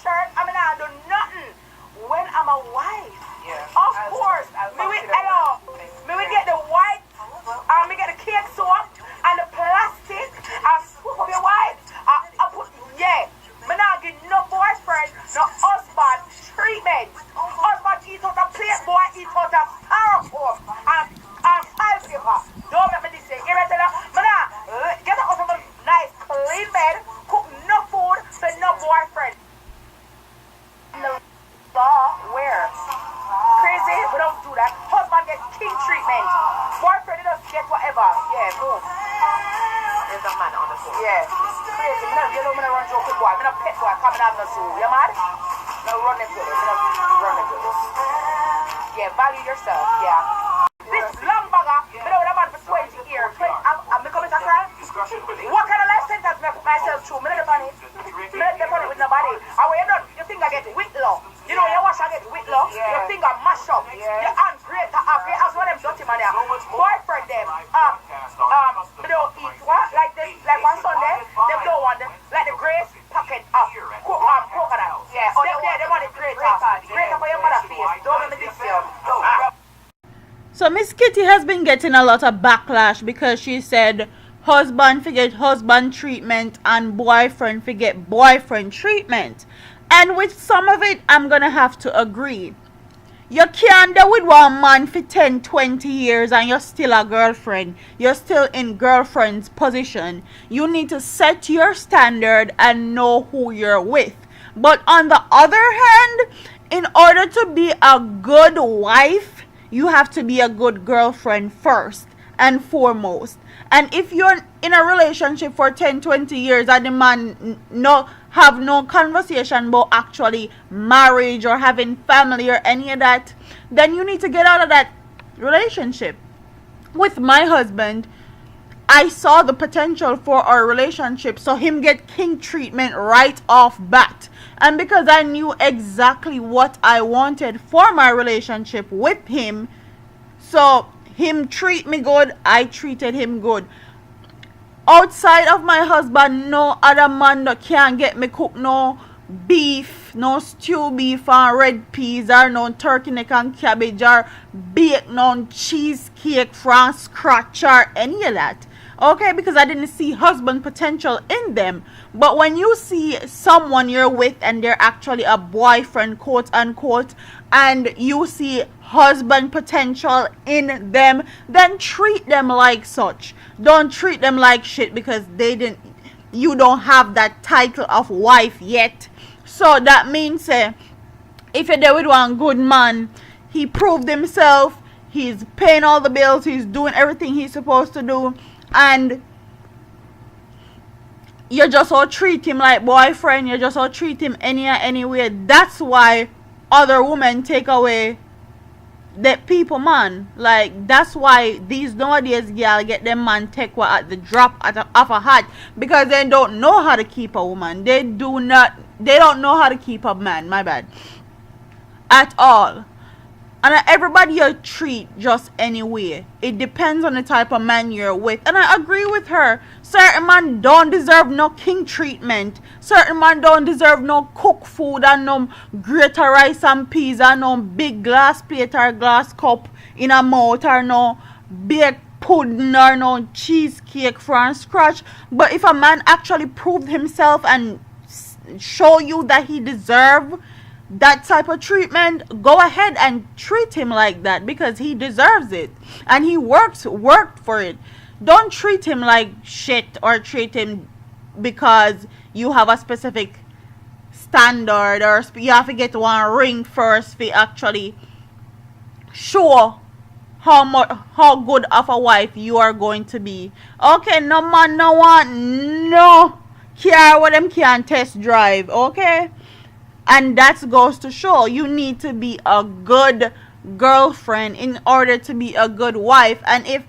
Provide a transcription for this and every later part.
shirt, I mean, I do nothing when I'm a wife. Yeah. Of course. Me will get the white, me get the cake soap and the plastic, I swoop up your wife, I put, yeah. Me not get no boyfriend, no husband treatment. Husband eat out a plate, boy eat out a styrofoam and file paper. Don't make me this say, me not get out of a nice clean bed, cook no food for no boyfriend. No law, where? Crazy, we don't do that. Husband get king treatment. Boyfriend does get whatever. Yeah, move. There's a man on the floor. Yeah, crazy. You know, I'm gonna run joke with boy. I'm not pet boy coming out of the zoo. You mad? No, run them good. Run them good. Yeah, value yourself. Yeah. This long bugger, you know what I'm on for 20 years. I'm coming to cry. What kind of life sentence me put myself through? Me not done it. Me not done it with nobody. And when you done, you think I get Whitlow. You know, you wash I get Whitlow. Yeah. You think I mash up. Yeah. Your hand great to have. As one of them dirty man there. Boyfriend them. They don't eat what? Like this, like one Sunday, they don't want them. Like the grace packet of coconut. Yeah. Oh, they want it greater. Greater for your mother face. Don't let me this you. So Miss Kitty has been getting a lot of backlash because she said husband forget husband treatment and boyfriend forget boyfriend treatment. And with some of it, I'm gonna have to agree. You can't do with one man for 10, 20 years and you're still a girlfriend. You're still in girlfriend's position. You need to set your standard and know who you're with. But on the other hand, in order to be a good wife, you have to be a good girlfriend first and foremost. And if you're in a relationship for 10, 20 years and the man have no conversation about actually marriage or having family or any of that, then you need to get out of that relationship. With my husband, I saw the potential for our relationship, so him get king treatment right off bat. And because I knew exactly what I wanted for my relationship with him, so him treat me good, I treated him good. Outside of my husband, no other man that can get me cook no beef, no stew beef and red peas, or no turkey neck and cabbage, or bake no cheesecake from scratch, or any of that. Okay, because I didn't see husband potential in them. But when you see someone you're with and they're actually a boyfriend, quote unquote, and you see husband potential in them, then treat them like such. Don't treat them like shit because you don't have that title of wife yet. So that means if you're there with one good man, he proved himself, he's paying all the bills, he's doing everything he's supposed to do, and you just all treat him like boyfriend, you just all treat him anyway. That's why other women take away the people man. Like, that's why these nowadays girl get them man take what at the drop of a hat, because they don't know how to keep a woman. They don't know how to keep a man, my bad, at all. And everybody you treat just anyway. It depends on the type of man you're with. And I agree with her. Certain man don't deserve no king treatment. Certain man don't deserve no cook food and no greater rice and peas and no big glass plate or glass cup in a mouth or no baked pudding or no cheesecake from scratch. But if a man actually proved himself and show you that he deserves that type of treatment, go ahead and treat him like that, because he deserves it and he worked for it. Don't treat him like shit or treat him because you have a specific standard or you have to get one ring first to actually show how good of a wife you are going to be. Okay, no man no one no care what them can test drive, okay? And that goes to show you need to be a good girlfriend in order to be a good wife. And if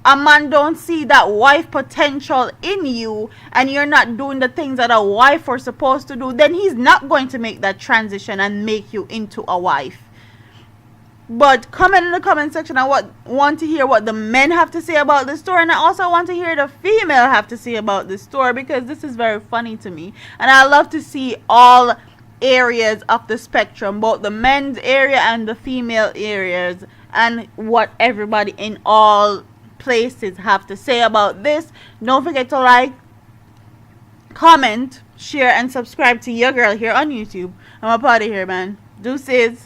a man don't see that wife potential in you and you're not doing the things that a wife are supposed to do, then he's not going to make that transition and make you into a wife. But comment in the comment section. I want to hear what the men have to say about this story, and I also want to hear the female have to say about this story, because this is very funny to me and I love to see all areas of the spectrum, both the men's area and the female areas, and what everybody in all places have to say about this. Don't forget to like, comment, share, and subscribe to your girl here on YouTube. I'm up out of here, man. Deuces.